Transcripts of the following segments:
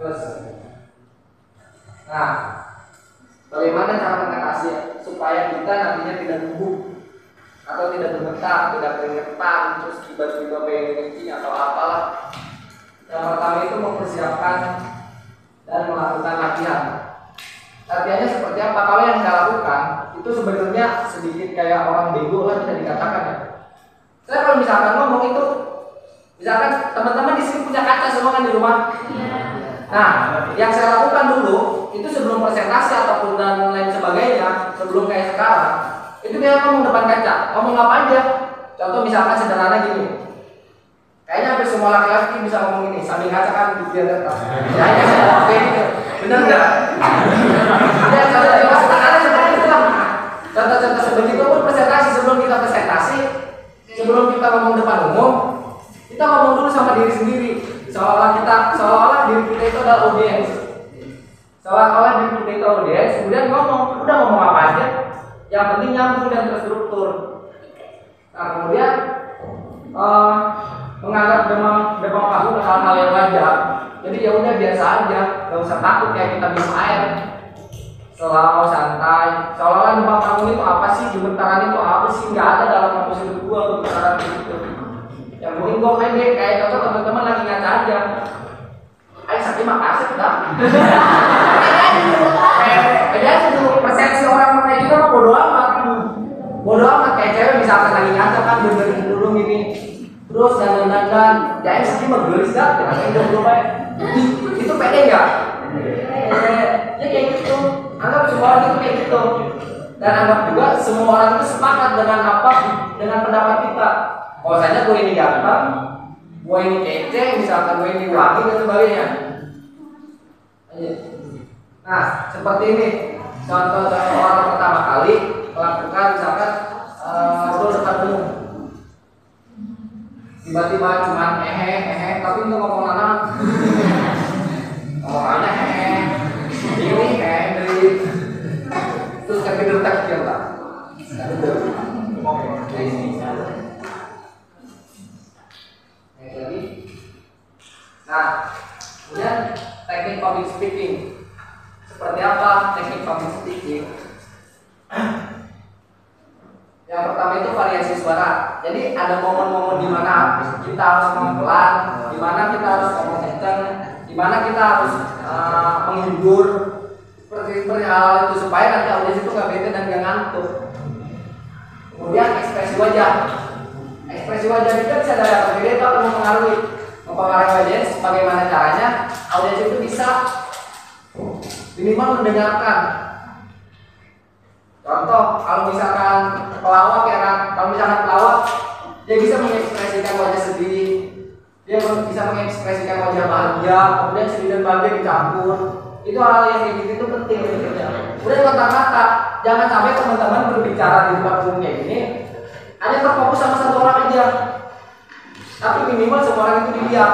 Terus, nah, bagaimana cara mengatasi supaya kita nantinya tidak gugup atau tidak gemetar, tidak keringetan, terus tiba-tiba pengen kencing atau apalah. Yang pertama itu mempersiapkan dan melakukan latihan. Latihannya seperti apa? Kalau yang saya lakukan itu sebenarnya sedikit kayak orang bego lah bisa dikatakan ya. Saya kalau misalkan ngomong itu, misalkan teman-teman di sini punya kaca semua kan di rumah. Nah, yang saya lakukan dulu itu sebelum presentasi ataupun dan lain sebagainya, sebelum kayak sekarang, itu dia ngomong depan kaca, ngomong apa aja. Contoh misalkan sederhana gini. Kayaknya hampir semua laki-laki bisa ngomong ini sambil kaca kan biar tetap. Kayaknya saya pakai gitu. Benar enggak? Ya, contoh sederhana seperti itu lah. Contoh-contoh seperti itu pun presentasi sebelum kita presentasi, sebelum kita ngomong depan umum, kita ngomong dulu sama diri sendiri. Seolah-olah diri kita itu adalah audiens. Seolah-olah diri kita itu audiens, kemudian ngomong, udah ngomong apa aja. Yang penting nyambung dan terstruktur. Nah, kemudian menganggap demam panggung hal-hal yang wajar. Jadi ya udah biasa aja, gak usah takut kayak kita minum air. Selalu santai. Seolah-olah demam panggung itu apa sih, gemetaran itu apa sih, nggak ada dalam kamus hidup gua gemetaran itu. Yang penting gua pendek kayak contoh teman-teman lagi ngaca aja. Ayo sakit makasih dah. Aja tuh persepsi orang kayak gitu mah bodo amat. Bodo amat kayak cewek misalkan lagi ngaca kan benerin dulu gini. Terus dan jangan sakit mah gelis dah, jangan hidup dulu baik. Itu pede enggak? Ya kayak gitu. Anggap semua orang itu kayak gitu. Dan anggap juga semua orang itu sepakat dengan apa, dengan pendapat kita. Bahwasanya gue ini ganteng, gue ini kece, misalkan gue ini wangi dan sebagainya. Nah, seperti ini. Contoh orang pertama kali melakukan misalkan ngobrol depan umum. Tiba-tiba cuman tapi nggak ngomong anak. Ngomongannya ini dari terus kaki detak dia lah. Nah, kemudian teknik public speaking. Seperti apa teknik public speaking? Yang pertama itu variasi suara. Jadi ada momen-momen di mana kita harus ngomong pelan, di mana kita harus ngomong kencang, di mana kita harus menghibur. Seperti hal itu supaya nanti audiens itu nggak bete dan nggak ngantuk. Kemudian ekspresi wajah. Ekspresi wajah kita bisa dari apa? Jadi itu akan mempengaruhi audiens. Bagaimana caranya audiens itu bisa minimal mendengarkan. Contoh, kalau misalkan pelawak ya kan, kalau misalkan pelawak dia bisa mengekspresikan wajah sedih, dia bisa mengekspresikan wajah bahagia, kemudian sedih dan bahagia dicampur. Itu hal yang kayak gitu itu penting sebenarnya. Kemudian kata-kata, jangan sampai teman-teman berbicara di depan umum kayak gini hanya terfokus sama satu orang aja, tapi minimal semua orang itu dilihat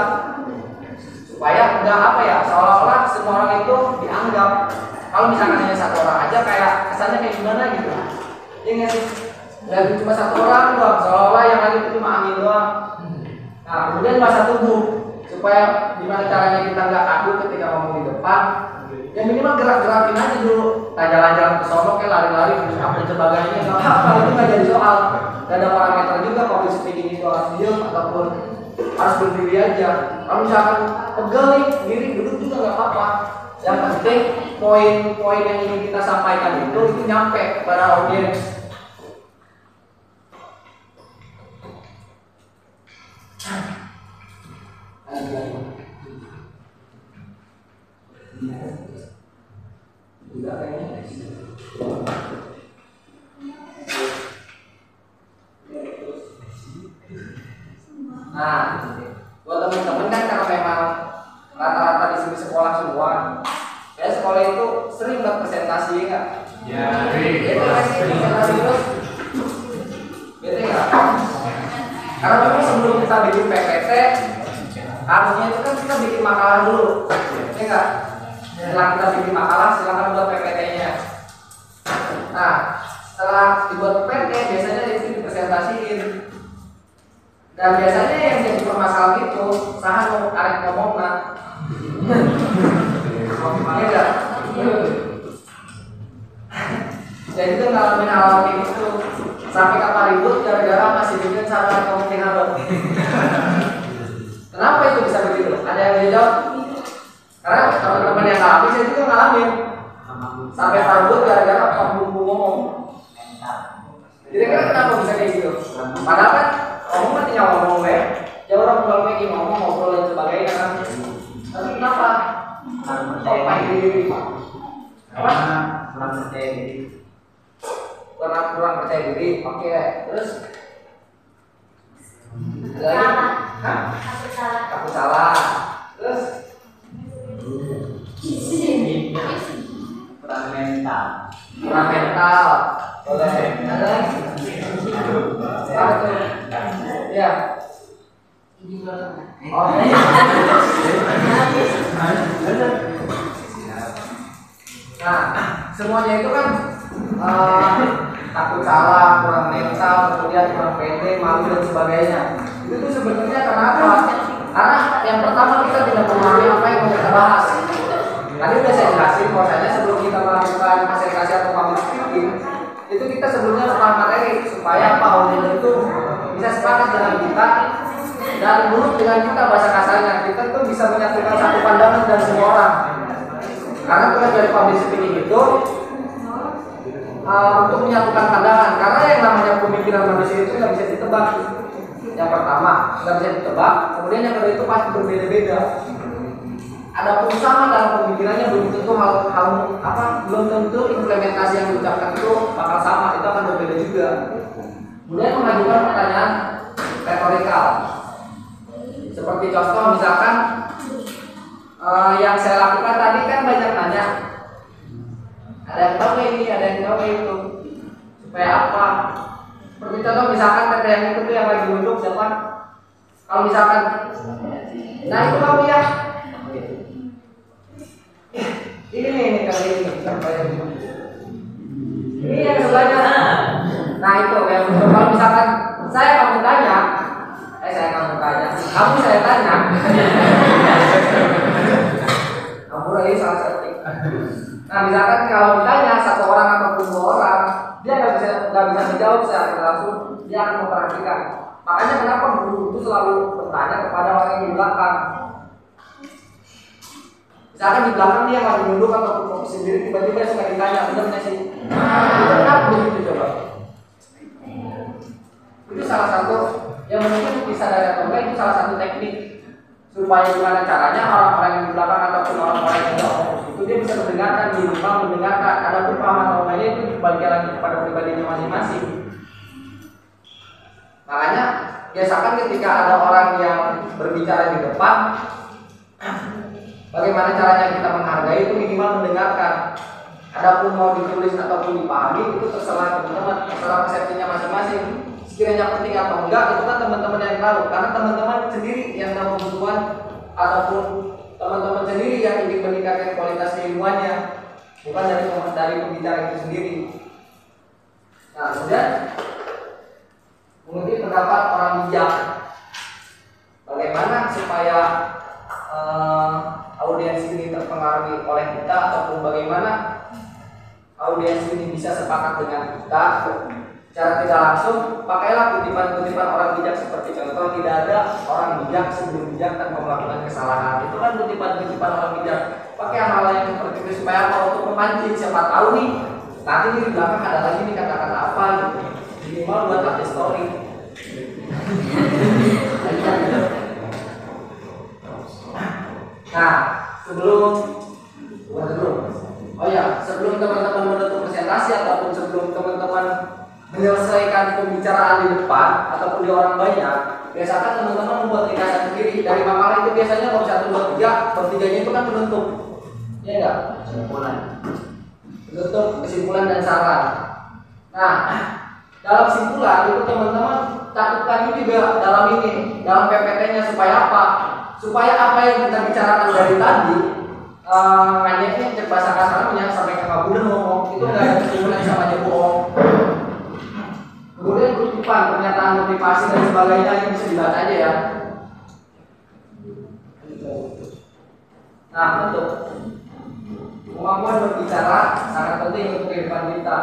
supaya nggak apa ya, seolah-olah semua orang itu dianggap. Kalau misalkan hanya satu orang aja kayak kesannya kayak gimana gitu. Ya nggak sih? Dan cuma satu orang doang, seolah-olah yang lain itu cuma angin doang. Nah, kemudian bahasa tubuh supaya gimana caranya kita nggak kaku ketika ngomong di depan. Ya minimal gerak-gerakin aja dulu, jalan-jalan ke sono kayak lari-lari, apa sebagainya. Nggak apa, itu nggak jadi soal. Gak ada parameter juga public speaking itu harus diam ataupun harus berdiri aja. Kalau misalkan pegel nih, diri duduk juga nggak apa-apa. Yang penting poin-poin yang ingin kita sampaikan itu nyampe kepada audiens. Nah, buat teman-teman kan karena memang rata-rata di sini sekolah semua, ya sekolah itu sering buat presentasi nggak? Ya, itu presentasi terus, gitu nggak? Karena memang sebelum kita bikin PPT, harusnya itu kan kita bikin makalah dulu, ya nggak? Setelah kita bikin makalah, silakan buat PPT-nya. Nah, setelah dibuat PPT, biasanya itu dipresentasiin. Dan biasanya yang jadi permasalahan itu sahan arek ngomong enggak? Jadi tuh ngalamin hal kayak gitu sampai kapal ribut gara-gara masih bikin cara kemungkinan loh. Kenapa itu bisa begitu? Ada yang bisa jawab? Karena teman-teman yang ngalamin saya juga ngalamin sampai ribut gara-gara pembumbu ngomong. Kira-kira kenapa bisa kayak gitu? Padahal kan ngomong kan tinggal ngomong ya. Ya orang kalau kayak gini ngomong ngobrol dan sebagainya kan. Tapi kenapa? Apa diri? Apa? Kurang percaya diri. Kurang percaya diri. Oke, terus lagi? Hah? Aku salah. Terus kurang mental. Kurang mental. Boleh. Ada lagi? Ya. Oh. Nah, semuanya itu kan takut salah, kurang mental, kemudian kurang pede, malu dan sebagainya. Itu tuh sebenarnya kenapa? Karena yang pertama kita tidak memahami apa yang mau kita bahas. Tadi udah saya jelasin bahwasanya sebelum kita melakukan presentasi atau public speaking, itu kita sebelumnya paham materi supaya apa audiens itu bisa sepakat dengan kita dan menurut dengan kita bahasa kasarnya kita tuh bisa menyatukan satu pandangan dan semua orang. Karena tugas dari public speaking itu untuk menyatukan pandangan. Karena yang namanya pemikiran manusia itu nggak bisa ditebak. Yang pertama nggak bisa ditebak, kemudian yang kedua itu pasti berbeda-beda. Adapun sama dalam pemikirannya belum tentu belum tentu implementasi yang diucapkan itu bakal sama, itu akan berbeda juga. Kemudian mengajukan pertanyaan retorikal. Seperti contoh misalkan yang saya lakukan tadi kan banyak nanya. Ada yang tahu ini, ada yang tahu itu. Supaya apa? Seperti contoh misalkan teteh yang itu yang lagi duduk siapa? Kalau misalkan, nah itu kamu ya. Ini kali ini sampai ini yang sebelahnya. Nah itu yang kalau misalkan saya kamu tanya, kamu saya tanya. Kamu lagi salah setik. Nah misalkan kalau ditanya satu orang ataupun dua orang, dia nggak bisa menjawab secara langsung, dia akan memperhatikan. Makanya kenapa guru itu selalu bertanya kepada orang yang di belakang. Misalkan di belakang dia lagi duduk atau fokus sendiri, tiba-tiba suka ditanya, benar sih? Kenapa begitu coba? Itu salah satu yang mungkin bisa dari atau enggak, itu salah satu teknik supaya gimana caranya orang-orang yang di belakang ataupun orang-orang yang jauh itu dia bisa mendengarkan, minimal mendengarkan. Ada paham atau enggaknya itu kembali lagi kepada pribadinya masing-masing. Makanya biasakan ketika ada orang yang berbicara di depan, bagaimana caranya kita menghargai itu minimal mendengarkan. Adapun mau ditulis ataupun dipahami itu terserah teman-teman, terserah persepsinya masing-masing. Sekiranya penting atau enggak itu kan teman-teman yang tahu, karena teman-teman sendiri yang tahu kebutuhan ataupun teman-teman sendiri yang ingin meningkatkan kualitas keilmuannya, bukan dari pembicara itu sendiri. Nah, kemudian mungkin pendapat orang bijak. Bagaimana supaya audiens ini terpengaruhi oleh kita ataupun bagaimana audiens ini bisa sepakat dengan kita secara tidak langsung, pakailah kutipan-kutipan orang bijak seperti contoh, tidak ada orang bijak sebelum bijak tanpa melakukan kesalahan. Itu kan kutipan-kutipan orang bijak. Pakai hal yang seperti itu supaya apa? Untuk memancing, siapa tahu nih nanti di belakang ada lagi nih kata-kata apa gitu. Minimal buat update story. Nah, sebelum teman-teman menutup presentasi ataupun sebelum teman-teman menyelesaikan pembicaraan di depan ataupun di orang banyak, biasakan teman-teman membuat ringkasan sendiri dari makalah itu. Biasanya kalau 1, 2, 3, bertiganya itu kan penutup, ya enggak? Penutup, kesimpulan dan saran. Nah, dalam kesimpulan itu teman-teman catatkan juga dalam PPT-nya supaya apa? Supaya apa yang kita bicarakan dari tadi, nganyeknya cek bahasa kasarnya sampai ke kabudan ngomong itu nggak ada kesimpulan sama aja bohong. Kemudian kutipan, pernyataan motivasi dan sebagainya yang bisa dibaca aja ya. Nah, untuk Kemampuan berbicara sangat penting untuk kehidupan kita.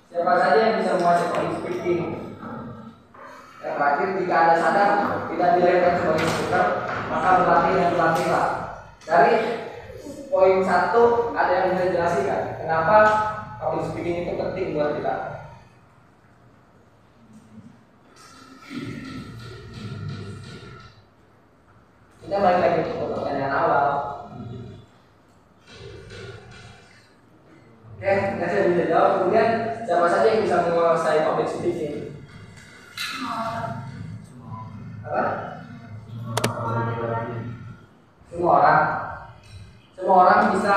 Siapa saja yang bisa menguasai public speaking. Yang terakhir, jika Anda sadar tidak dilahirkan sebagai speaker, maka berlatih dan berlatihlah. Dari poin 1 ada yang bisa dijelaskan kenapa public speaking itu penting buat kita. Kita balik lagi ke pertanyaan awal. Oke, kita sudah bisa jawab. Kemudian siapa saja yang bisa menguasai public speaking? Apa? Semua orang. Semua orang bisa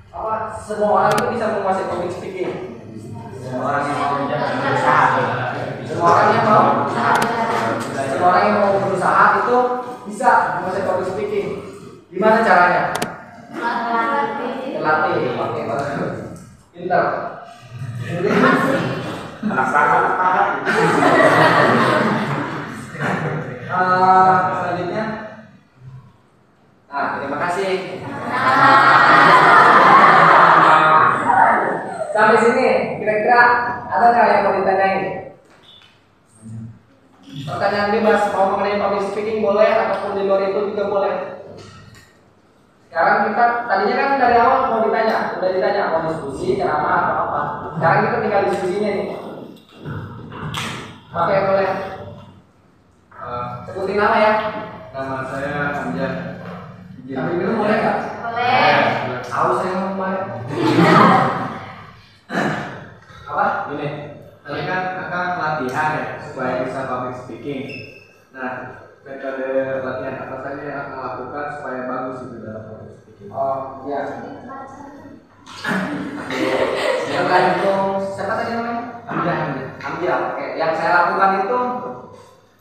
apa? Semua orang itu bisa menguasai public speaking. Semua orang yang mau berusaha. Semua orang yang mau berusaha. Semua orang yang mau berusaha itu bisa menguasai public speaking. Gimana caranya? Berlatih. Oke, bagus. Pintar. Anak selanjutnya. Nah, terima kasih. Sampai sini, kira-kira ada nggak yang mau ditanyain? Pertanyaan bebas, mau mengenai public speaking boleh, ataupun di luar itu juga boleh. Sekarang kita, tadinya kan dari awal mau ditanya, udah ditanya mau diskusi, ceramah atau apa. Sekarang kita tinggal diskusinya nih. Oke, boleh. Sebutin nama ya. Nama saya Hamzah. Sambil minum boleh nggak? Boleh. Haus saya mau kemarin. Apa? Ini, tadi kan akan latihan ya supaya bisa public speaking. Nah, metode latihan apa saja yang akan lakukan supaya bagus itu dalam public speaking? Oh, iya. Tergantung siapa tadi namanya? Hamzah. Oke, yang saya lakukan itu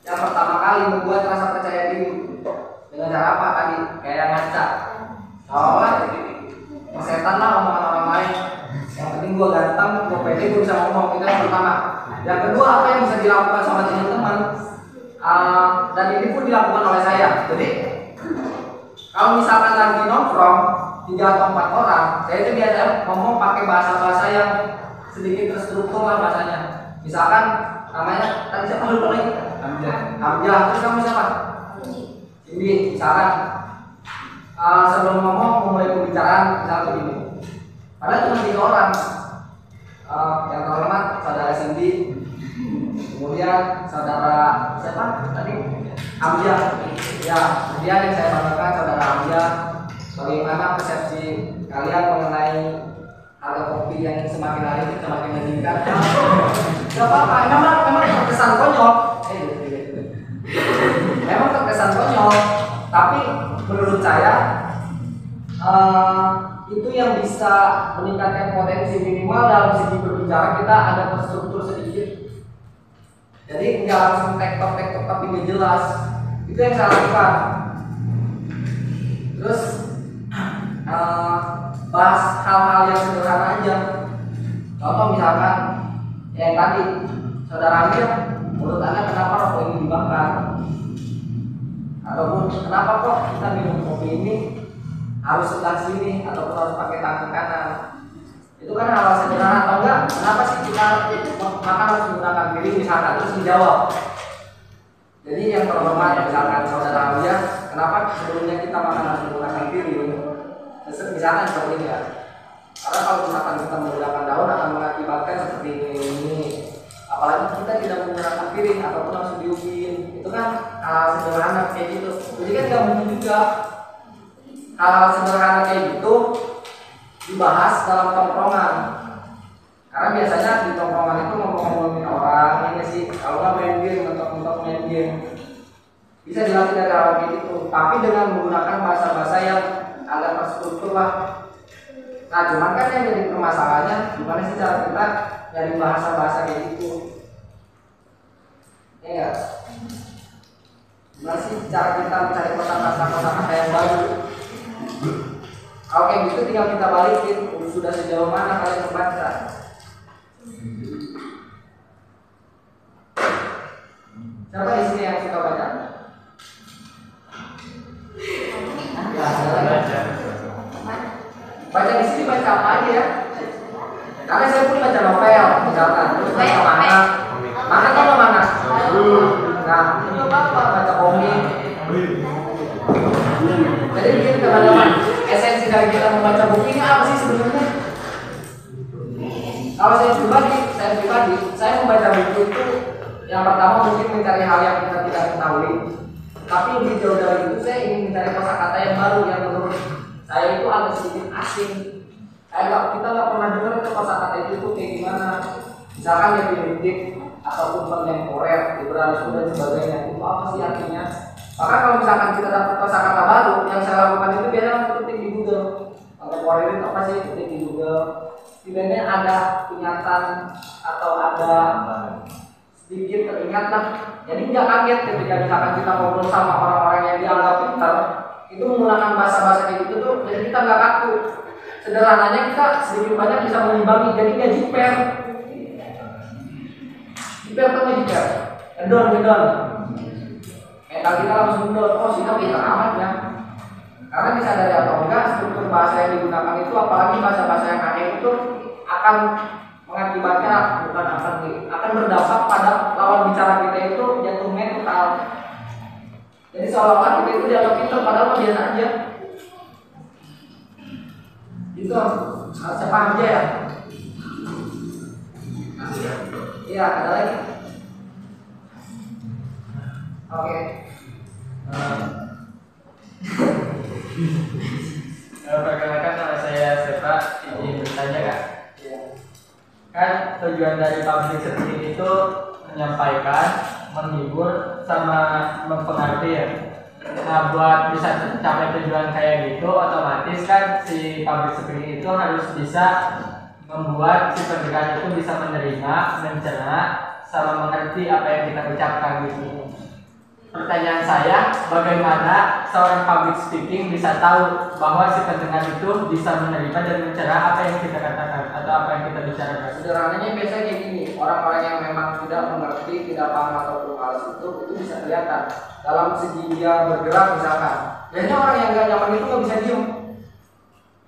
yang pertama kali membuat rasa percaya diri. Dengan cara apa tadi? Kayak ngaca. Oh, setan lah omongan orang lain. Yang penting gua ganteng, gua pede, gua bisa ngomong. Itu yang pertama. Yang kedua, apa yang bisa dilakukan sama teman-teman? Dan ini pun dilakukan oleh saya. Jadi kalau misalkan lagi nongkrong 3 atau 4 orang, saya itu biasa ngomong pakai bahasa-bahasa yang sedikit terstruktur lah bahasanya. Misalkan namanya tadi siapa lupa lagi? Hamzah. Terus kamu siapa? Cindy. Misalkan sebelum ngomong memulai pembicaraan misalnya begini. Padahal cuma 3 orang. Yang terhormat saudara Cindy. Kemudian saudara siapa tadi? Hamzah. Ya, kemudian yang saya banggakan saudara Hamzah. Bagaimana persepsi kalian mengenai harga kopi yang semakin hari semakin meningkat? Gak apa-apa, memang terkesan konyol. Memang terkesan konyol, tapi menurut saya itu yang bisa meningkatkan potensi minimal dalam segi berbicara kita ada terstruktur sedikit. Jadi nggak langsung tektok tapi nggak jelas. Itu yang saya lakukan. Terus bahas hal-hal yang sederhana aja. Contoh misalkan yang tadi saudara Amir, menurut Anda kenapa rokok ini dibakar? Ataupun kenapa kok kita minum kopi ini harus sebelah sini ataupun harus pakai tangan kanan? Itu kan hal sederhana atau enggak? Kenapa sih kita makan harus menggunakan piring misalkan terus dijawab? Jadi yang terhormat misalkan saudara Amir, kenapa sebelumnya kita makan harus menggunakan piring? Misalkan seperti ini ya. Karena kalau misalkan kita menggunakan daun akan mengakibatkan seperti ini. Apalagi kita tidak menggunakan piring ataupun langsung diubin. Itu kan hal sederhana kayak gitu. Jadi kan nggak mungkin juga hal sederhana kayak gitu dibahas dalam tongkrongan. Karena biasanya di tongkrongan itu ngomong-ngomongin orang ini sih. Kalau nggak main game, mentok-mentok main game. Bisa dilatih dari hal kayak gitu. Tapi dengan menggunakan bahasa-bahasa yang agak terstruktur lah. Nah, cuman kan yang jadi permasalahannya gimana sih cara kita dari bahasa-bahasa kayak gitu? Ya, gimana sih cara kita mencari kosakata yang baru? Oke, gitu tinggal kita balikin. Sudah sejauh mana kalian membaca? Siapa di sini yang suka baca? Ya, baca di sini baca apa aja ya? Karena saya pun baca novel, misalkan, terus baca manga. Manga tau nggak manga? Nah, itu apa? Baca komik. Jadi begini teman-teman, esensi dari kita membaca buku ini apa sih sebenarnya? Kalau saya membaca buku itu yang pertama mungkin mencari hal yang kita tidak ketahui. Tapi lebih jauh dari itu, saya ingin mencari kosakata yang baru yang menurut saya itu agak sedikit asing. Kita nggak pernah dengar itu kosakata itu kayak gimana. Misalkan definitif ataupun kontemporer, liberalisme dan sebagainya, itu apa sih artinya? Maka kalau misalkan kita dapat kosakata baru, yang saya lakukan itu biasanya ketik di Google. Kontemporer itu apa sih? Ketik di Google. Setidaknya ada ingatan atau ada sedikit teringat lah. Jadi nggak kaget ketika misalkan kita ngobrol sama orang-orang yang dianggap pintar, itu menggunakan bahasa-bahasa kayak gitu tuh, jadi kita nggak kaku. Sederhananya kita sedikit banyak bisa mengimbangi, jadi nggak jiper. Jiper tuh nggak jiper. Ngedon. Mental kita langsung ngedon. Oh sih pintar amat ya. Karena disadari atau enggak, struktur bahasa yang digunakan itu, apalagi bahasa-bahasa yang aneh itu akan mengakibatkan akan berdampak pada lawan bicara kita itu jatuh mental. Jadi seolah-olah kita itu dianggap pintar padahal biasa aja. Itu harusnya paham aja ya. Iya, ada lagi. Oke. Perkenalkan nama saya Sepa, izin bertanya Kak. Kan tujuan dari public speaking itu menyampaikan, menghibur, sama mempengaruhi ya. Nah buat bisa tercapai tujuan kayak gitu, otomatis kan si public speaking itu harus bisa membuat si pendengar itu bisa menerima, mencerna, sama mengerti apa yang kita ucapkan gitu. Pertanyaan saya, bagaimana seorang public speaking bisa tahu bahwa si pendengar itu bisa menerima dan mencerna apa yang kita katakan atau apa yang kita bicarakan? Sederhananya biasanya kayak gini, orang-orang yang memang tidak mengerti, tidak paham atau malas itu bisa kelihatan dalam segi dia bergerak misalkan. Biasanya orang yang gak nyaman itu gak bisa diem.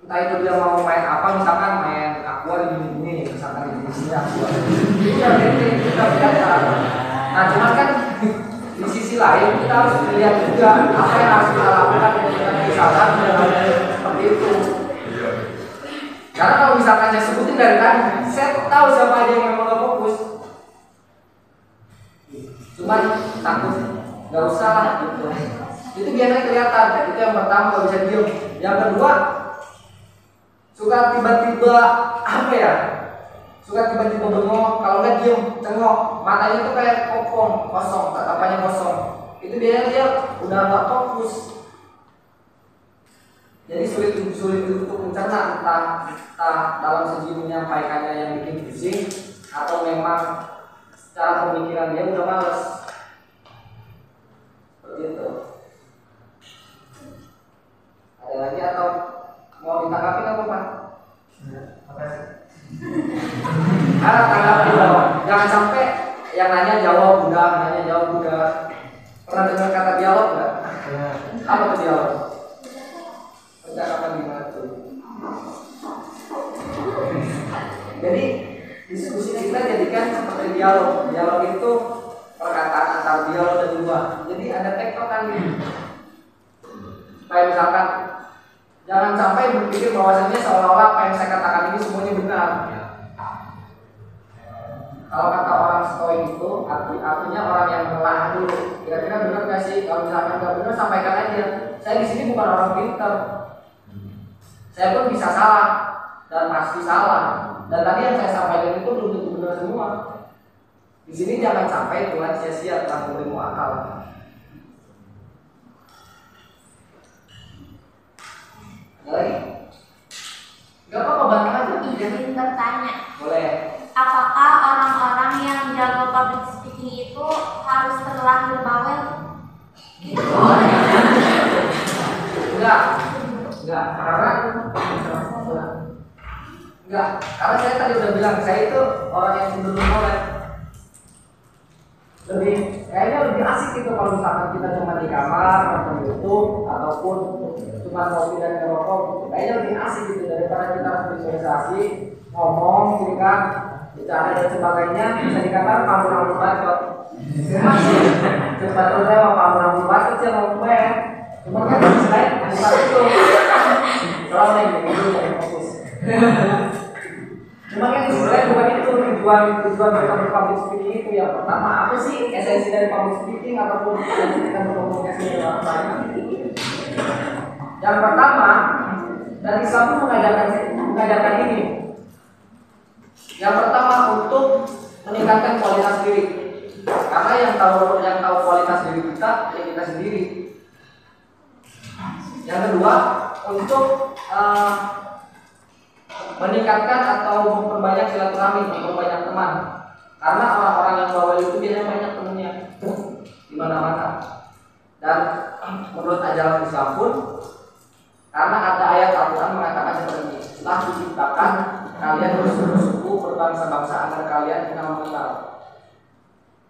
Entah itu dia mau main apa, misalkan main aqua di bunyi, misalkan di sini aqua. Itu udah kelihatan. Nah cuman kan di sisi lain kita harus melihat juga apa yang harus kita lakukan dengan misalkan dengan seperti itu. Karena kalau misalkan saya sebutin dari tadi, saya tahu siapa aja yang memang gak fokus. Cuman takut, gak usah lah gitu. Itu biasanya kelihatan. Itu yang pertama, gak bisa diem. Yang kedua, suka tiba-tiba apa ya? Suka tiba-tiba bengong, kalau nggak diem, cengok, matanya tuh kayak kopong, kosong, tatapannya kosong. Itu biasanya dia udah nggak fokus. Jadi sulit untuk mencerna entah dalam segi menyampaikannya yang bikin pusing atau memang secara pemikiran dia udah males. Seperti itu. Ada lagi atau mau ditanggapi apa Pak? Apa sih? Tanggapi dong. Jangan sampai yang nanya jawab udah, nanya jawab udah. Pernah dengar kata dialog nggak? Apa tuh dialog? Percakapan gimana tuh? Jadi diskusi kita jadikan seperti dialog. Dialog itu perkataan antar dialog dan dua. Jadi ada tektokan gitu. Kayak misalkan jangan sampai berpikir bahwasannya seolah-olah apa yang saya katakan ini semuanya benar. Kalau kata orang stoik itu artinya orang yang menelaah dulu. Kira-kira benar nggak sih? Kalau misalkan nggak benar sampaikan aja. Saya di sini bukan orang pintar. Saya pun bisa salah dan pasti salah. Dan tadi yang saya sampaikan itu belum tentu benar semua. Di sini jangan sampai Tuhan sia-sia telah memberimu akal. Ada lagi? Gak apa-apa, bantah aja. Izin bertanya. Boleh. Apakah orang-orang yang jago public speaking itu harus terlahir bawel? Enggak, karena saya tadi udah bilang saya itu orang yang cenderung molek. kayaknya lebih asik gitu kalau misalkan kita cuma di kamar nonton YouTube ataupun cuma ngopi dan ngerokok gitu. Kayaknya lebih asik gitu daripada kita harus bersosialisasi, ngomong, gitu kan, bicara dan sebagainya. Bisa dikatakan kamu rambut bacot. Cepat terus sama kamu rambut bacot sih ngomong gue. Cuma kan selain bukan itu. Selalu yang gitu yang fokus. Cuma kan sebenarnya bukan itu tujuan kita berpublic speaking itu. Yang pertama apa sih esensi dari public speaking ataupun esensi kita berkomunikasi dengan orang lain? Yang pertama, dan Islam pun mengajarkan ini. Yang pertama untuk meningkatkan kualitas diri. Karena yang tahu kualitas diri kita ya kita sendiri. Yang kedua untuk meningkatkan atau memperbanyak silaturahmi, memperbanyak teman. Karena orang-orang yang bawel itu biasanya banyak temannya di mana-mana. Dan menurut ajaran Islam pun, karena ada ayat Al-Quran mengatakan seperti ini, telah diciptakan kalian bersuku berbangsa-bangsa agar kalian kenal mengenal.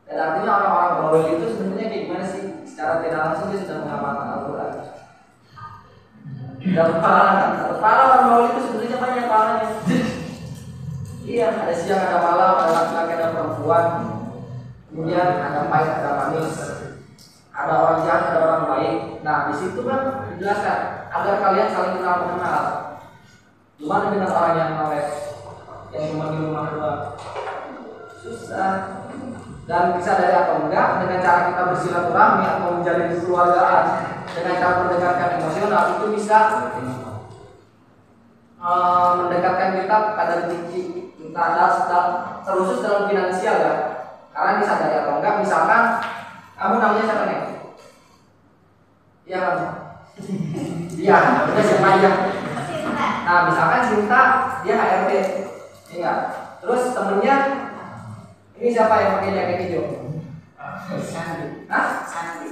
Dan artinya orang-orang bawel itu sebenarnya kayak gimana sih? Secara tidak langsung dia sudah mengamalkan Al-Quran. Dan para orang bawel itu sebenarnya banyak parahnya. Iya, ada siang, ada malam, ada laki-laki, ada perempuan. Kemudian ada pahit, ada manis. Ada orang jahat, ada orang baik. Nah, di situ kan dijelaskan agar kalian saling kenal mengenal. Gimana dengan orang yang nolak, yang cuma di rumah doang? Susah. Dan bisa dari atau enggak dengan cara kita bersilaturahmi atau menjalin kekeluargaan dengan cara mendekatkan emosional itu bisa mendekatkan kita pada rezeki kita terusus dalam finansial ya. Karena disadari atau enggak, misalkan kamu namanya siapa nih? Iya kamu. Iya, udah siapa aja. Nah, misalkan Cinta dia HRD, iya. Terus temennya ini siapa yang pakai jaket hijau? Sandi. Hah? Sandi.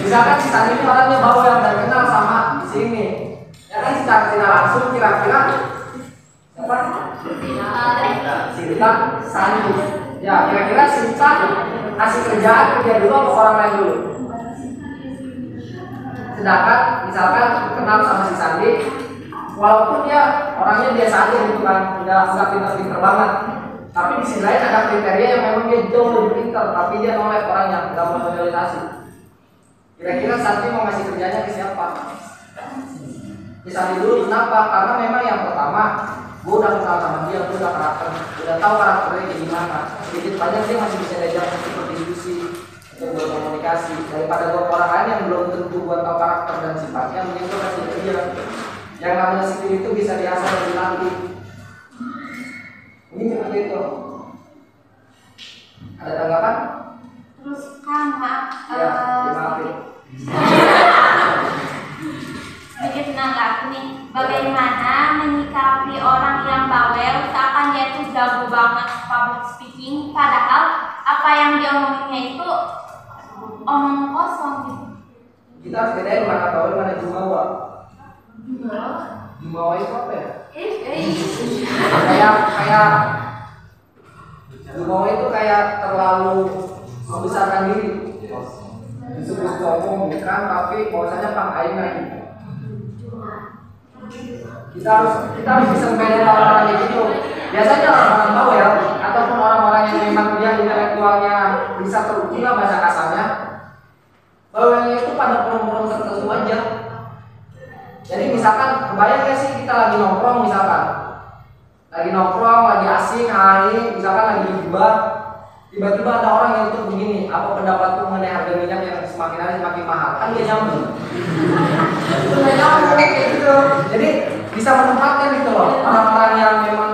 Misalkan si Sandi ini orangnya bawel dan kenal sama di sini. Ya kan secara tidak langsung kira-kira siapa? Sinta Sandi. Ya kira-kira Sinta kasih kerjaan ke dia dulu atau orang lain dulu? Sedangkan misalkan kenal sama si Sandi, walaupun dia orangnya biasa aja gitu kan, nggak pinter-pinter banget, tapi di sisi lain ada kriteria yang memang dia jauh lebih pinter, tapi dia nolak orangnya, nggak mau sosialisasi. Kira-kira Sandi mau ngasih kerjanya ke siapa? Di Sandi dulu, kenapa? Karena memang yang pertama, gue udah kenal sama dia, gue udah tahu karakternya kayak gimana. Sedikit banyak dia masih bisa diajak berdiskusi untuk berkomunikasi. Daripada gue orang lain yang belum tentu gue tahu karakter dan sifatnya, mending gue kasih ke dia. Yang namanya skill itu bisa diasah dan dilatih. Ini seperti itu. Ada tanggapan? Terus kan maaf, Ya, dimaafin. sedikit menanggapi nih, bagaimana menyikapi orang yang bawel seakan dia itu jago banget public speaking, padahal apa yang dia omonginnya itu omong kosong gitu. Kita harus bedain mana bawel mana jumawa. Jumawa itu apa ya? Kayak jumawa itu kayak terlalu membesarkan diri. Disebut ngomong bukan, tapi bahwasanya pangainya gitu. Kita harus bisa membedakan orang-orang kayak gitu. Biasanya orang-orang bawel ataupun orang-orang yang memang dia intelektualnya bisa teruji lah bahasa kasarnya, bawelnya itu pada forum-forum tertentu aja. Jadi misalkan kebayang gak sih kita lagi nongkrong, misalkan lagi asik hari, misalkan lagi gibah, tiba-tiba ada orang yang tuh begini, apa pendapatku mengenai harga minyak yang semakin hari semakin mahal? Kan dia nyambung. Itu nggak nyambung kayak gitu. Jadi bisa menempatkan gitu loh, orang-orang yang memang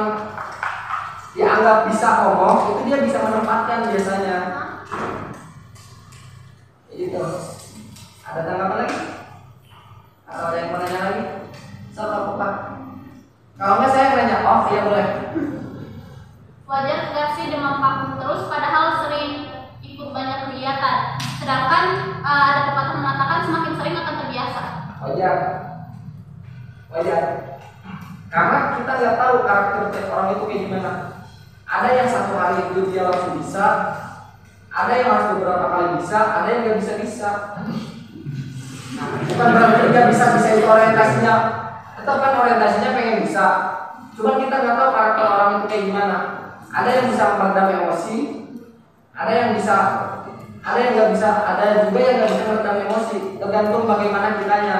dianggap bisa ngomong itu dia bisa menempatkan biasanya. Gitu. Ada tanggapan lagi? Atau ada yang mau nanya lagi? Soal apa? Kalau nggak saya nanya, oh iya boleh. Wajar nggak sih demam panggung terus padahal sering ikut banyak kegiatan, sedangkan ada pepatah mengatakan semakin sering akan terbiasa. Wajar. Wajar. Karena kita nggak tahu karakter tiap orang itu kayak gimana. Ada yang satu hari itu dia langsung bisa, ada yang harus beberapa kali bisa, ada yang nggak bisa. Nah, bukan berarti nggak bisa itu orientasinya. Tetap kan orientasinya pengen bisa. Cuman kita nggak tahu karakter orang itu kayak gimana. Ada yang bisa meredam emosi, ada yang bisa, ada yang nggak bisa, ada juga yang nggak bisa meredam emosi. Tergantung bagaimana kitanya.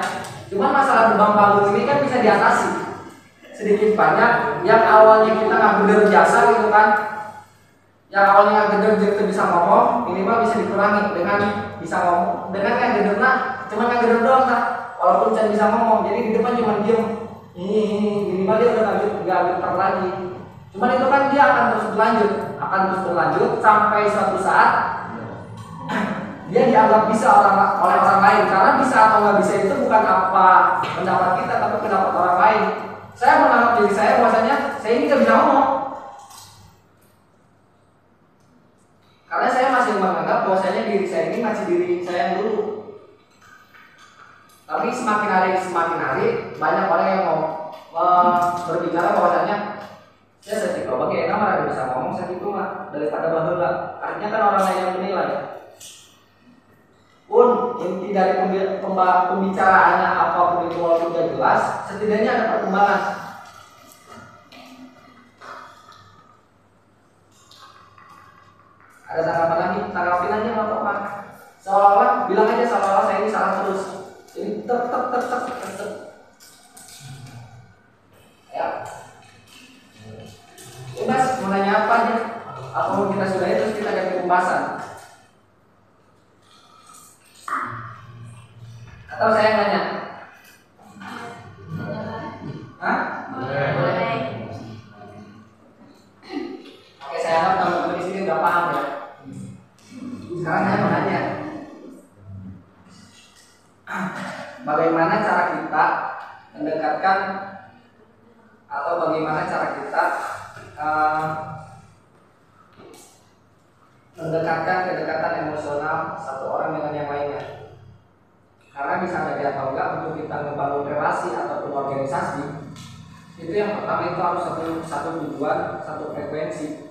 Cuman masalah beban panggung ini kan bisa diatasi sedikit banyak. Yang awalnya kita nggak bener biasa gitu kan, yang awalnya nggak bener kita bisa ngomong, minimal bisa dikurangi dengan bisa ngomong, dengan nggak bener cuma nggak bener doang kan, walaupun saya bisa ngomong, jadi di depan cuma diem, ini minimal dia udah nggak getar lagi. Cuman itu kan dia akan terus berlanjut sampai suatu saat dia dianggap bisa oleh orang lain. Karena bisa atau nggak bisa itu bukan apa pendapat kita, tapi pendapat orang lain. Saya menganggap diri saya bahwasanya saya ini nggak bisa ngomong, karena saya masih menganggap bahwasanya diri saya ini masih diri saya yang dulu. Tapi semakin hari banyak orang yang mau berbicara bahwasanya saya sedikit bagaimana malah bisa ngomong sedikit mah daripada baheula. Artinya kan orang lain yang menilai. Pun inti dari pembicaraannya apapun itu walaupun tidak jelas, setidaknya ada perkembangan. Ada tanggapan lagi? Tanggapin aja nggak apa-apa. Seolah-olah bilang aja seolah-olah saya ini salah terus. Jadi tek. Ya. Mas mau nanya apa aja? Apa mau kita sudahi terus kita ganti pembahasan? Atau saya yang nanya? Hah? Boleh. Oke, saya harap teman-teman di sini udah paham ya. Sekarang saya mau nanya, bagaimana cara kita mendekatkan atau bagaimana cara kita mendekatkan kedekatan emosional satu orang dengan yang lainnya? Karena bisa jadi atau enggak untuk kita membangun relasi ataupun organisasi, itu yang pertama itu harus satu tujuan, satu frekuensi.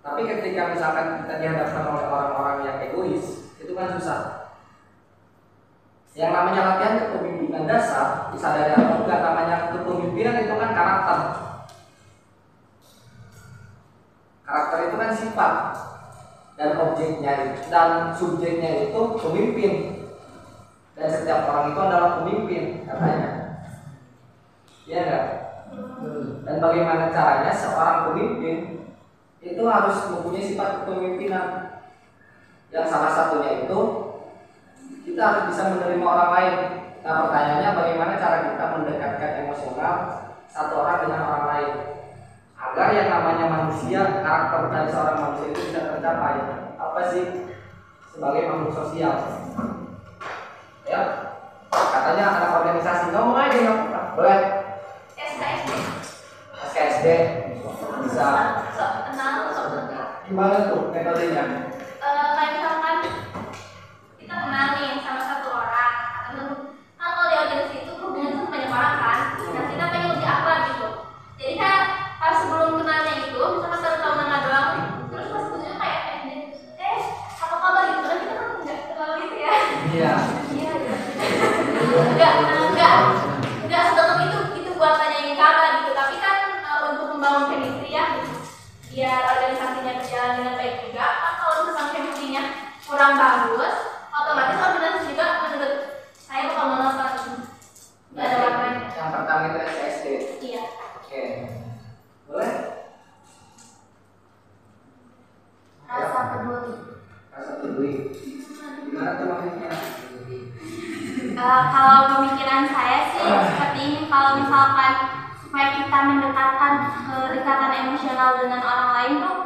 Tapi ketika misalkan kita dihadapkan oleh orang-orang yang egois, itu kan susah. Yang namanya latihan kepemimpinan dasar, disadari atau enggak, namanya kepemimpinan itu kan karakter. Karakter itu kan sifat, dan objeknya dan subjeknya itu pemimpin. Dan setiap orang itu adalah pemimpin katanya. Iya enggak? Dan bagaimana caranya seorang pemimpin itu harus mempunyai sifat kepemimpinan. Yang salah satunya itu kita harus bisa menerima orang lain. Nah, pertanyaannya bagaimana cara kita mendekatkan emosional satu orang dengan orang lain agar yang namanya manusia, karakter dari seorang manusia itu bisa tercapai. Apa sih? Sebagai makhluk sosial. Ya, katanya anak organisasi ngomong aja nggak apa-apa, boleh. SKSD bisa. Gimana tuh metodenya? Kayak misalkan kita kenal nih sama satu orang, atau kan kalau di organisasi itu hubungan sama banyak orang kan, dan kita pengen lebih akrab gitu. Jadi kan pas sebelum kenalnya itu, misalkan baru tahu nama doang, terus pas ketemu kayak apa kabar gitu, kan kita kan nggak kenal gitu ya. Iya. Enggak sedekat itu buat tanyain kabar gitu, tapi kan untuk membangun chemistry ya, biar organisasinya berjalan dengan baik juga. Kan kalau misalkan chemistry-nya kurang bagus, otomatis organisasi juga menurut saya bakal menolak. Nggak ada warnanya. Yang pertama itu SKSD. Iya. Oke. Boleh? Rasa peduli. Rasa peduli. Gimana tuh maksudnya? Kalau pemikiran saya sih seperti ini, kalau misalkan supaya kita mendekatkan kedekatan emosional dengan orang lain tuh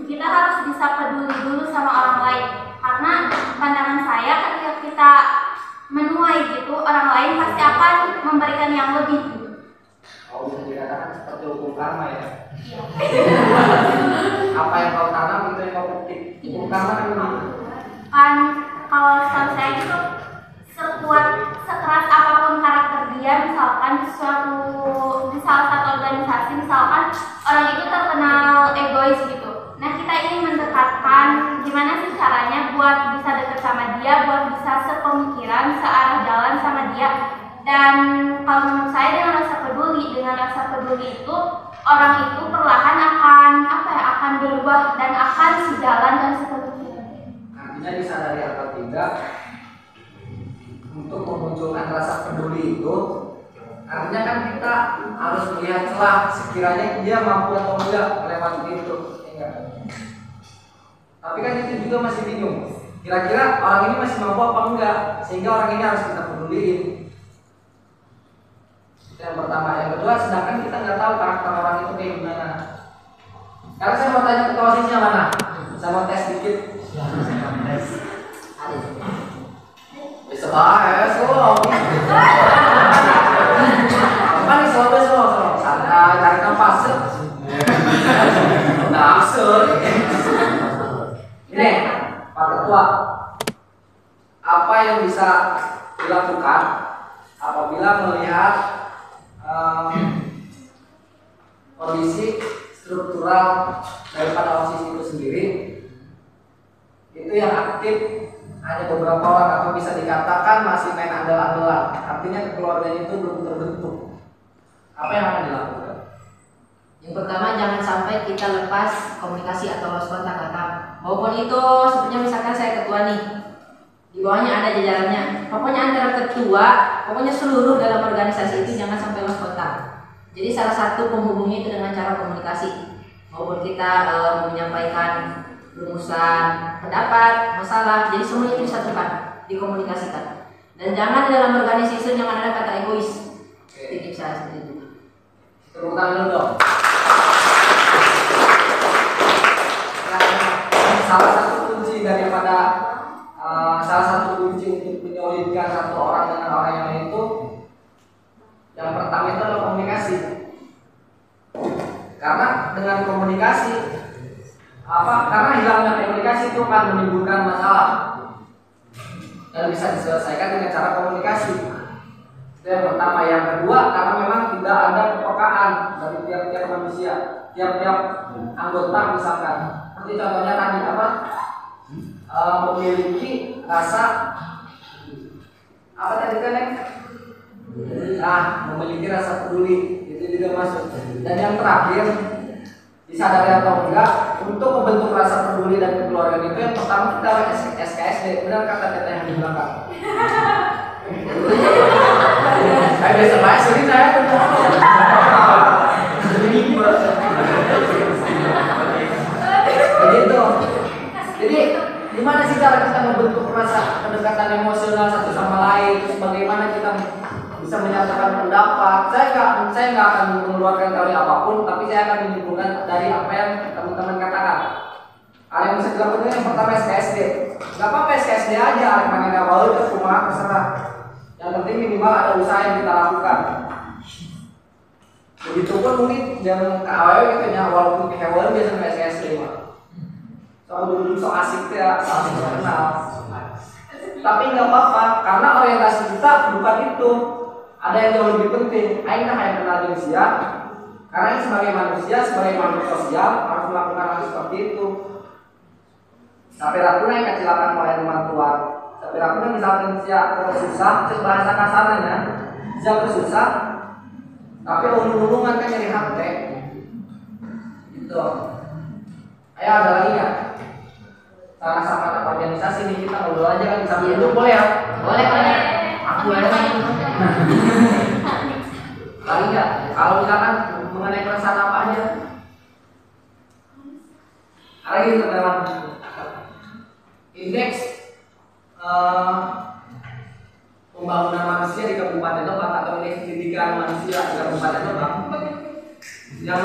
kita harus bisa peduli dulu sama orang lain, karena pandangan saya ketika kita menuai gitu, orang lain pasti akan memberikan yang lebih. Oh, bisa dikatakan seperti hukum karma ya. Iya. Apa yang kau tanam itu yang kau petik. Hukum karma kan begitu. Kan kalau setahu saya gitu, sekeras apapun karakter dia, misalkan suatu orang itu terkenal egois gitu. Nah, kita ingin mendekatkan gimana sih caranya buat bisa dekat sama dia, buat bisa sepemikiran, searah jalan sama dia. Dan kalau menurut saya dengan rasa peduli itu orang itu perlahan akan berubah dan akan sejalan dan sepemikiran. Artinya disadari atau tidak, untuk memunculkan rasa peduli itu artinya kan kita harus melihat celah sekiranya dia mampu atau enggak melewati itu, ya enggak? Tapi kan itu juga masih bingung. Kira-kira orang ini masih mampu apa enggak, sehingga orang ini harus kita peduliin. Itu yang pertama. Yang kedua, sedangkan kita nggak tahu karakter orang itu kayak gimana. Sekarang saya mau tanya ketua OSIS-nya mana? Saya mau tes dikit. Bisa bahas, apa nih soal santai, tarik nafas. Nafsu. Ini, Pak Ketua, apa yang bisa dilakukan apabila melihat kondisi struktural daripada OSIS itu sendiri itu yang aktif hanya beberapa orang atau bisa dikatakan masih main andal-andalan, artinya kekeluarganya itu belum terbentuk. Apa yang akan dilakukan? Yang pertama, jangan sampai kita lepas komunikasi atau lost kontak kata. Maupun itu sebenarnya misalkan saya ketua nih, di bawahnya ada jajarannya. Pokoknya antara ketua, pokoknya seluruh dalam organisasi itu jangan sampai lost kontak. Jadi salah satu penghubungnya itu dengan cara komunikasi. Maupun kita menyampaikan rumusan pendapat, masalah, jadi semuanya itu disatukan, dikomunikasikan. Dan jangan di dalam organisasi jangan ada kata egois. Titip saya seperti itu. Tepuk tangan dulu dong. Salah satu kunci daripada salah satu kunci untuk menyolidkan satu orang dengan orang yang lain itu yang pertama itu adalah komunikasi. Karena dengan komunikasi karena hilangnya komunikasi itu akan menimbulkan masalah dan bisa diselesaikan dengan cara komunikasi. Itu yang pertama. Yang kedua, karena memang tidak ada kepekaan dari tiap-tiap manusia, tiap-tiap anggota misalkan. Seperti contohnya tadi memiliki rasa apa tadi kan? Memiliki rasa peduli itu juga masuk. Dan yang terakhir, disadari atau enggak, untuk membentuk rasa peduli dan kekeluargaan itu yang pertama kita harus SKSD. Benar kata-kata yang di belakang. Saya biasa bahas ini saya begitu. Jadi gimana sih cara kita membentuk rasa kedekatan emosional satu sama lain? Terus bagaimana kita bisa menyatakan pendapat? Saya nggak akan mengeluarkan teori apapun, tapi saya akan menyimpulkan dari apa yang teman-teman katakan. Hal yang bisa dilakukan yang pertama SKSD. Gak apa-apa SKSD aja, mana nggak mau itu cuma terserah. Yang penting minimal ada usaha yang kita lakukan. Begitupun mungkin jangan ke awal gitu ya, walaupun ke hewan biasa SKSD mah. Soal dulu so asik ya, asik kenal. Tapi nggak apa-apa, karena orientasi kita bukan itu. Ada yang jauh lebih penting. Aing yang kenal manusia. Karena ini sebagai manusia, sebagai makhluk sosial harus melakukan hal seperti itu. Sampai rakuna yang kecelakaan mulai teman tua. Sampai rakuna misalkan siapa susah, bahasa kasarnya, siapa susah. Tapi ulung-ulungan kan nyari HP. Gitu. Ayo ada lagi ya. Sama-sama organisasi nih kita ngobrol aja kan sambil duduk boleh ya? Boleh. Aku ada lagi nggak? Kalau misalkan mengenai keresahan apa aja? Lagi teman-teman. Indeks pembangunan manusia di Kabupaten Lebak atau indeks pendidikan manusia di Kabupaten Lebak. Yang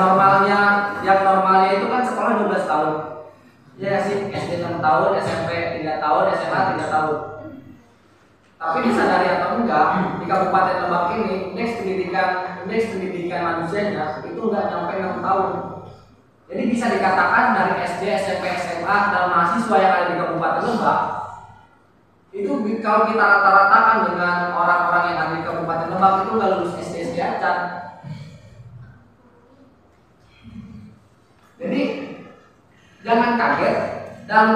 normalnya itu kan sekolah 12 tahun. Ya sih, SD 6 tahun, SMP 3 tahun, SMA 3 tahun. Tapi disadari atau enggak, di Kabupaten Lebak ini indeks pendidikan manusianya itu enggak sampai 6 tahun. Jadi bisa dikatakan dari SD, SMP, SMA dan mahasiswa yang ada di Kabupaten Lebak itu kalau kita rata-ratakan dengan orang-orang yang ada di Kabupaten Lebak itu nggak lulus SD aja. Jadi jangan kaget dan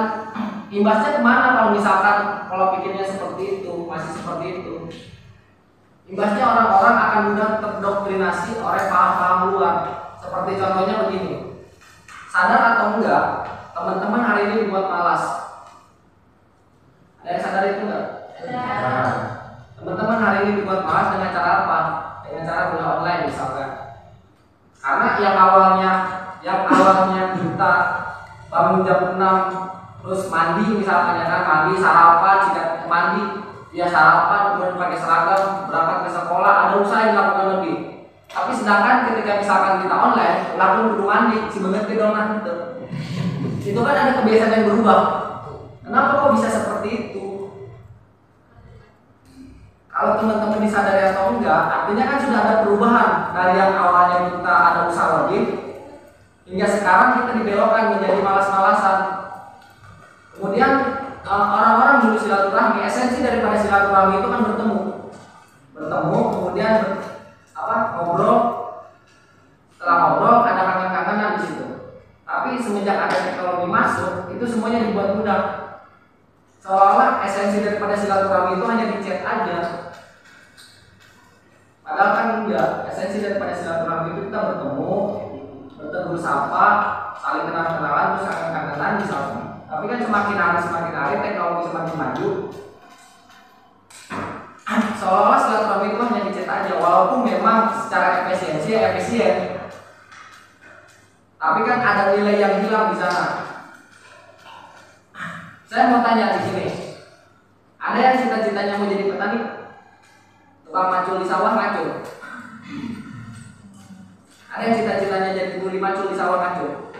imbasnya kemana kalau misalkan kalau pikirnya seperti itu, masih seperti itu. Imbasnya orang-orang akan mudah terdoktrinasi oleh paham-paham luar. Seperti contohnya begini. Sadar atau enggak, teman-teman hari ini dibuat malas. Ada yang sadar itu enggak? Teman-teman hari ini dibuat malas dengan cara apa? Dengan cara kuliah online misalkan. Karena yang awalnya kita bangun jam 6 terus mandi misalkan ya kan, mandi sarapan, sikat mandi, ya sarapan kemudian pakai seragam berangkat ke sekolah, ada usaha yang dilakukan lebih. Tapi sedangkan ketika misalkan kita online, langsung kudu mandi, si banget ke donat gitu. Itu kan ada kebiasaan yang berubah. Kenapa kok bisa seperti itu? Kalau teman-teman disadari atau enggak, artinya kan sudah ada perubahan dari yang awalnya kita ada usaha wajib hingga sekarang kita dibelokkan menjadi malas-malasan. Kemudian orang-orang dulu silaturahmi, esensi daripada silaturahmi itu kan bertemu, kemudian ngobrol. Setelah ngobrol ada kangen-kangenan di situ. Tapi semenjak ada teknologi masuk, itu semuanya dibuat mudah. Seolah-olah esensi daripada silaturahmi itu hanya di chat aja. Padahal kan enggak. Esensi daripada silaturahmi itu kita bertemu, bertegur sapa, saling kenal-kenalan, terus kangen-kangenan misalnya. Tapi kan semakin hari teknologi semakin maju. Seolah-olah silaturahmi itu hanya di chat aja, walaupun memang secara efisiensi efisien. Tapi kan ada nilai yang hilang di sana. Saya mau tanya di sini, ada yang cita-citanya mau jadi petani? Tukang macul di sawah macul. Ada yang cita-citanya jadi kuli macul di sawah macul.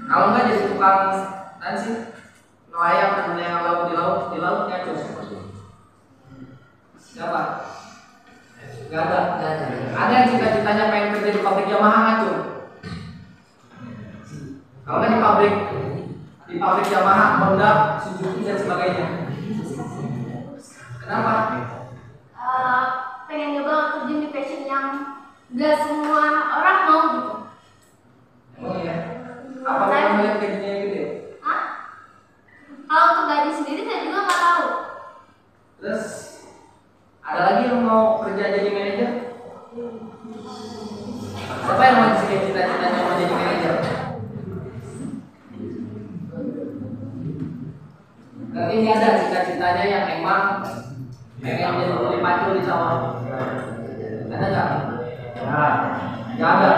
Kalau enggak jadi tukang nelayan dan yang di laut macul. Siapa? Gak ada. Ada yang cita-citanya pengen kerja di pabrik Yamaha macul. Kalau nggak di pabrik Yamaha, Honda, Suzuki dan sebagainya. Kenapa? Pengen nyoba terjun di passion yang gak semua orang mau gitu. Oh iya. Apa kamu melihat gajinya gede? Hah? Kalau untuk gaji sendiri saya juga nggak tahu. Terus ada lagi yang mau kerja jadi manajer? Siapa yang mau cita-citanya mau jadi manajer? Berarti ini ada cita-citanya yang emang pengen jadi kuli macul di sawah. Ada nggak? Nggak ada.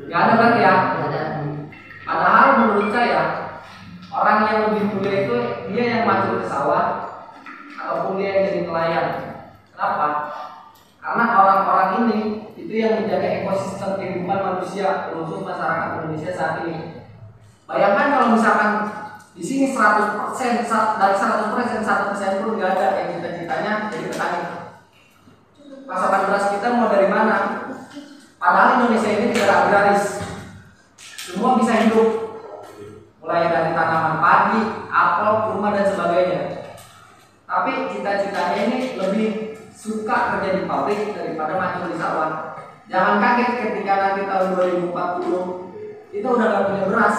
Nggak ada berarti ya? Padahal menurut saya orang yang lebih mulia itu dia yang macul ke sawah ataupun dia yang jadi nelayan. Kenapa? Karena orang-orang ini itu yang menjaga ekosistem kehidupan manusia, khusus masyarakat Indonesia saat ini. Bayangkan kalau misalkan di sini 100% dari 100% 1% pun nggak ada yang cita-citanya jadi petani. Pasokan beras kita mau dari mana? Padahal Indonesia ini negara agraris, semua bisa hidup, mulai dari tanaman padi, apel, kurma dan sebagainya. Tapi cita-citanya ini lebih suka kerja di pabrik daripada macul di sawah. Jangan kaget ketika nanti tahun 2040 kita udah gak punya beras.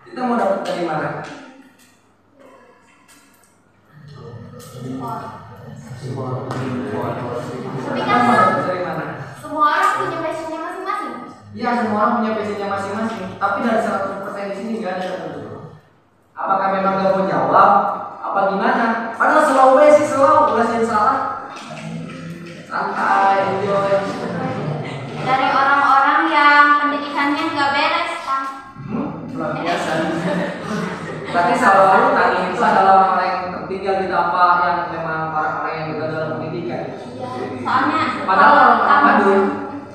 Kita mau dapat dari mana? Tapi Kita kan mau dapat dari mana? semua orang punya passionnya masing-masing. Iya, semua orang punya passionnya masing-masing. Tapi dari 100% di sini nggak ada satu. Apakah memang nggak mau jawab? Apa gimana? Padahal selalu yang salah. Santai, enjoy. Dari orang-orang yang pendidikannya nggak beres kan. Luar biasa. Berarti selalu tadi itu adalah orang-orang yang tertinggal di dampak yang memang orang-orang yang gagal dalam pendidikan. Soalnya Padahal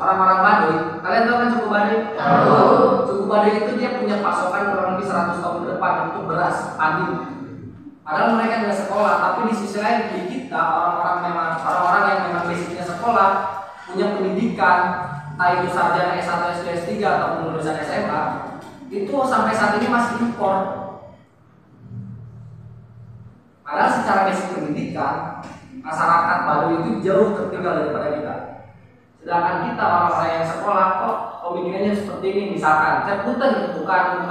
orang-orang Baduy, kalian tahu kan suku Baduy? Tahu. Suku Baduy itu dia punya pasokan kurang lebih 100 tahun ke depan untuk beras, padi. Padahal mereka tidak sekolah, tapi di sisi lain di kita orang-orang yang memang basicnya sekolah, punya pendidikan, entah itu sarjana S1, S2, S3 atau lulusan SMA, itu sampai saat ini masih impor. Padahal secara basic pendidikan, masyarakat Baduy itu jauh tertinggal daripada kita. Sedangkan kita orang-orang yang sekolah kok pemikirannya seperti ini, misalkan saya punten bukan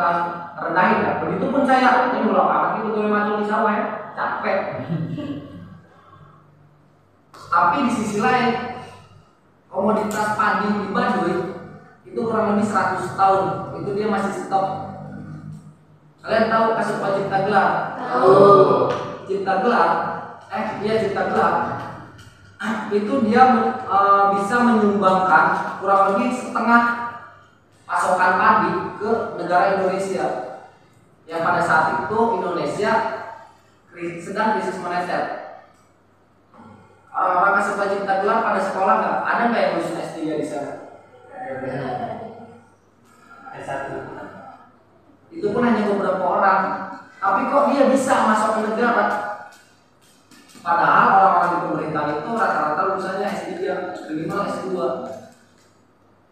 rendahin ya. Begitupun saya ini belum amat itu tuh macam di sawah ya, capek. Tapi di sisi lain komoditas padi di Baduy itu kurang lebih 100 tahun itu dia masih stop. Kalian tahu Kasupa Cipta Gelar? Tahu. Cipta Gelar, Cipta Gelar itu dia bisa menyumbangkan kurang lebih setengah pasokan padi ke negara Indonesia yang pada saat itu Indonesia sedang krisis moneter. Orang-orang Kasupa Cipta Gelar pada sekolah nggak? Ada nggak yang lulus S3 di sana? S1. Itu pun hanya beberapa orang. Tapi kok dia bisa masuk ke negara? Padahal orang-orang di pemerintahan itu rata-rata lulusannya S3, minimal S2.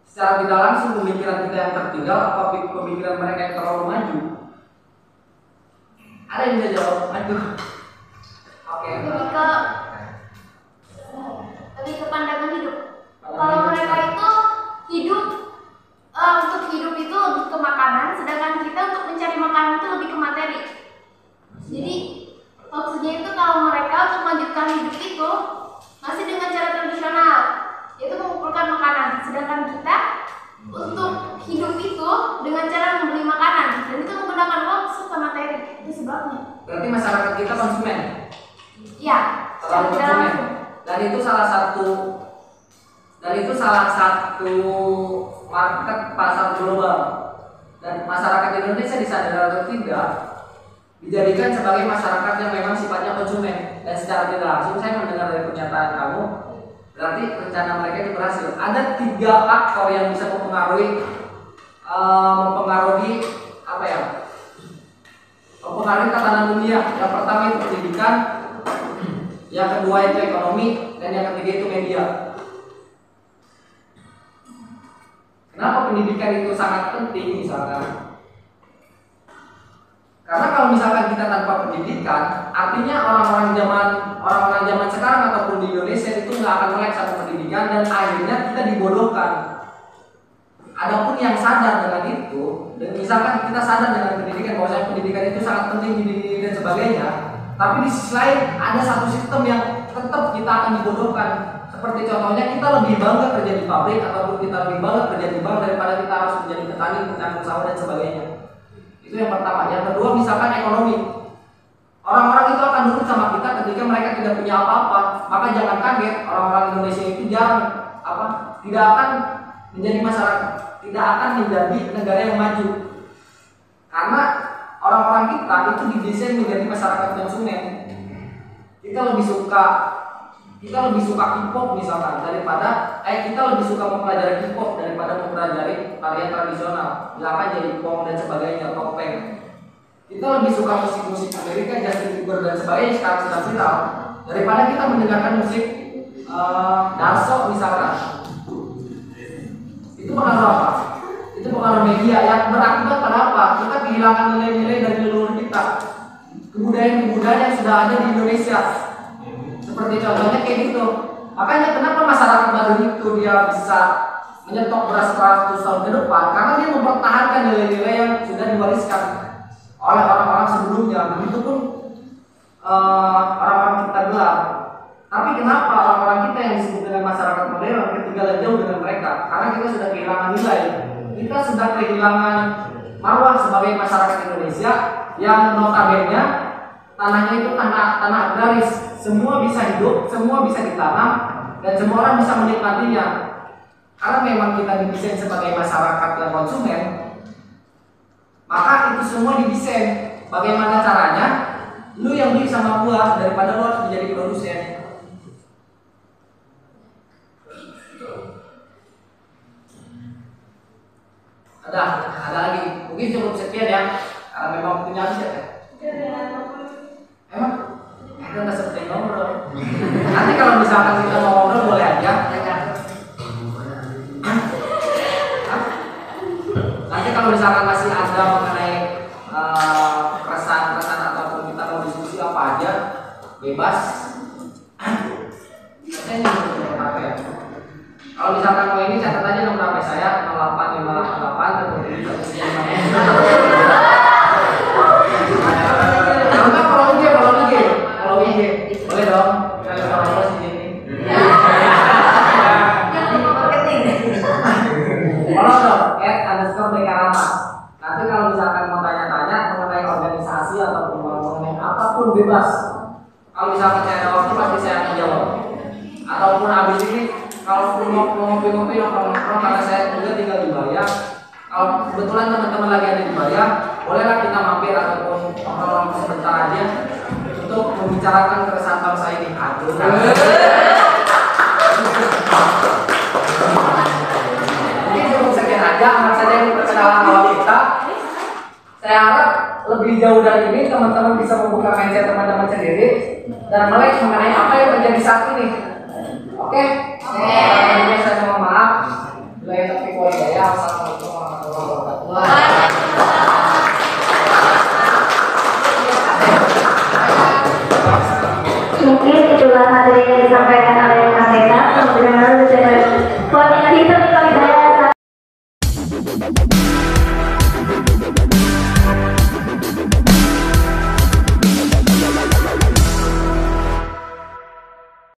Secara tidak langsung pemikiran kita yang tertinggal apa pemikiran mereka yang terlalu maju? Ada yang bisa jawab? Maju. Oke. Lebih ke pandangan hidup. Kalau mereka itu hidup untuk hidup itu lebih ke makanan, sedangkan kita untuk mencari makanan itu lebih ke materi. Jadi maksudnya itu kalau mereka untuk melanjutkan hidup itu masih dengan cara tradisional, yaitu mengumpulkan makanan, sedangkan kita untuk hidup itu dengan cara membeli makanan dan itu menggunakan uang serta materi. Itu sebabnya. Berarti masyarakat kita konsumen. Ya, Terlalu secara konsumen. langsung. Dan itu salah satu market pasar global. Dan masyarakat Indonesia disadari atau tidak dijadikan sebagai masyarakat yang memang sifatnya konsumen. Dan secara tidak langsung saya mendengar dari pernyataan kamu, berarti rencana mereka itu berhasil. Ada 3 faktor yang bisa mempengaruhi tatanan dunia. Yang pertama itu pendidikan, yang kedua itu ekonomi, dan yang ketiga itu media. Kenapa pendidikan itu sangat penting misalkan? Karena kalau misalkan kita tanpa pendidikan, artinya orang-orang zaman sekarang ataupun di Indonesia itu nggak akan melek sama pendidikan dan akhirnya kita dibodohkan. Adapun yang sadar dengan itu, dan misalkan kita sadar dengan pendidikan bahwa pendidikan itu sangat penting dan sebagainya, tapi di sisi lain ada satu sistem yang tetap kita akan dibodohkan. Seperti contohnya kita lebih bangga kerja di pabrik ataupun kita lebih bangga kerja di bank daripada kita harus menjadi petani, pengusaha dan sebagainya. Itu yang pertama. Yang kedua misalkan ekonomi. Orang-orang itu akan nurut sama kita ketika mereka tidak punya apa-apa. Maka jangan kaget orang-orang Indonesia itu tidak akan menjadi masyarakat, tidak akan menjadi negara yang maju. Karena orang-orang kita itu didesain menjadi masyarakat konsumen. Kita lebih suka K-pop misalkan daripada kita lebih suka mempelajari K-pop daripada mempelajari tarian tradisional, misalkan jadi pop dan sebagainya, topeng. Kita lebih suka musik-musik Amerika, Justin Bieber dan sebagainya sekarang sedang viral daripada kita mendengarkan musik Darso misalkan. Itu pengaruh apa? Itu pengaruh media yang berakibat pada apa? Kita kehilangan nilai-nilai dari leluhur kita, kebudayaan-kebudayaan yang sudah ada di Indonesia. Seperti contohnya kayak gitu. Makanya kenapa masyarakat Baduy itu dia bisa menyetok beras 100 tahun ke depan? Karena dia mempertahankan nilai-nilai yang sudah diwariskan oleh orang-orang sebelumnya. Begitupun orang-orang Cipta Gelar. Tapi kenapa orang-orang kita yang disebut dengan masyarakat modern ketinggalan jauh dengan mereka? Karena kita sudah kehilangan nilai. Kita sudah kehilangan marwah sebagai masyarakat Indonesia yang notabene tanahnya itu tanah agraris. Semua bisa hidup, semua bisa ditanam, dan semua orang bisa menikmatinya. Karena memang kita didesain sebagai masyarakat yang konsumen, maka itu semua didesain. Bagaimana caranya? Lu yang beli sama gua daripada lu harus menjadi produsen. Ada lagi. Mungkin cukup sekian ya. Karena memang punya aset ya. Emang? Kita nggak seperti ngobrol. Nanti kalau misalkan kita mau ngobrol boleh aja. Nanti kalau misalkan masih ada mengenai keresahan ataupun kita mau diskusi apa aja, bebas. Saya nyuruh apa ya? Kalau misalkan mau ini catat aja nomor HP saya 08588 dan kalau IG boleh dong. Kalian follow di sini. Follow dong @_dekarama. Nanti kalau misalkan mau tanya-tanya mengenai organisasi ataupun mengenai apapun bebas. Kalau misalkan saya ada waktu pasti saya akan jawab. Ataupun habis ini kalau mau ngopi-ngopi nongkrong karena saya juga tinggal di Bayang. Kalau kebetulan teman-teman lagi ada di Bayang, bolehlah kita mampir ataupun nongkrong sebentar aja untuk membicarakan keresahan bangsa ini. Aduh. Mungkin cukup sekian aja, amat saja ini perkenalan awal kita. Saya harap lebih jauh dari ini teman-teman bisa membuka mindset teman-teman sendiri dan melek mengenai apa yang terjadi saat ini. Oke? Saya mohon maaf. Bila yang topik ya. Assalamualaikum warahmatullahi wabarakatuh. Mungkin itulah materi yang disampaikan